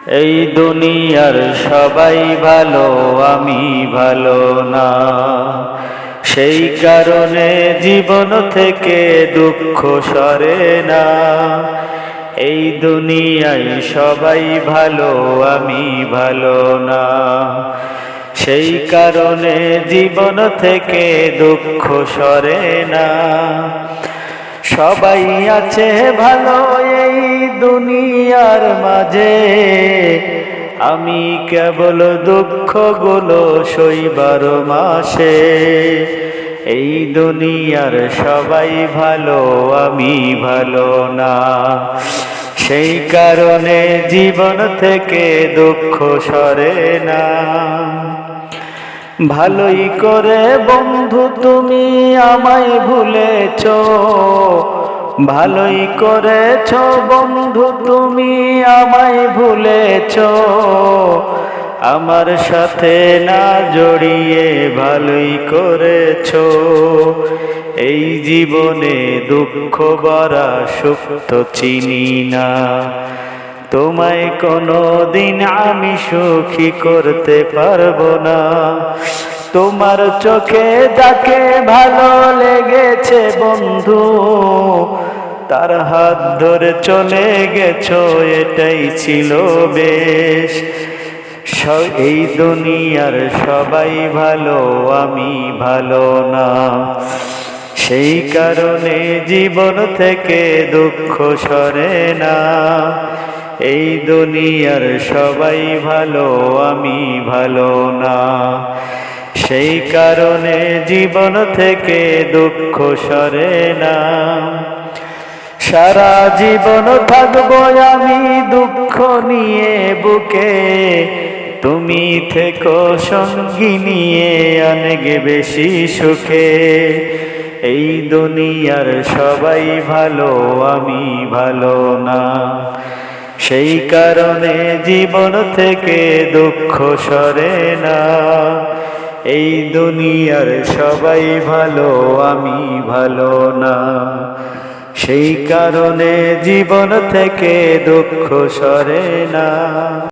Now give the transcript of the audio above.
এই দুনিয়ার সবাই ভালো, আমি ভালো না। সেই কারণে জীবন থেকে দুঃখ সরে না। এই দুনিয়ায় সবাই ভালো, আমি ভালো না। সেই কারণে জীবন থেকে দুঃখ সরে না। সবাই আছে ভালো এই দুনিয়ার মাঝে, আমি কেবল দুঃখগুলো সইবার মাসে। এই দুনিয়ার সবাই ভালো, আমি ভালো না। সেই কারণে জীবন থেকে দুঃখ সরে না। ভালোই করে বন্ধু তুমি আমায় ভুলেছ, ভালোই করেছ বন্ধু তুমি আমায় ভুলেছ। আমার সাথে না জড়িয়ে ভালোই করেছ। এই জীবনে দুঃখ ভরা সুখ তো চিনি না। তোমায় কোনো দিন আমি সুখী করতে পারবো না। তোমার চোখে যাকে ভালো লেগেছে বন্ধু, তার হাত ধরে চলে গেছো, এটাই ছিল বেশ। এই দুনিয়ার সবাই ভালো, আমি ভালো না। সেই কারণে জীবন থেকে দুঃখ সরে না। এই দুনিয়ার সবাই ভালো, আমি ভালো না। সেই কারণে জীবন থেকে দুঃখ সরে না। সারা জীবন থাকবো আমি দুঃখ নিয়ে বুকে, তুমি থেকো সঙ্গী নিয়ে অনেক বেশি সুখে। এই দুনিয়ার সবাই ভালো, আমি ভালো না। সেই কারণে জীবন থেকে দুঃখ সরে না। এই দুনিয়ার সবাই ভালো, আমি ভালো না। সেই কারণে জীবন থেকে দুঃখ সরে না।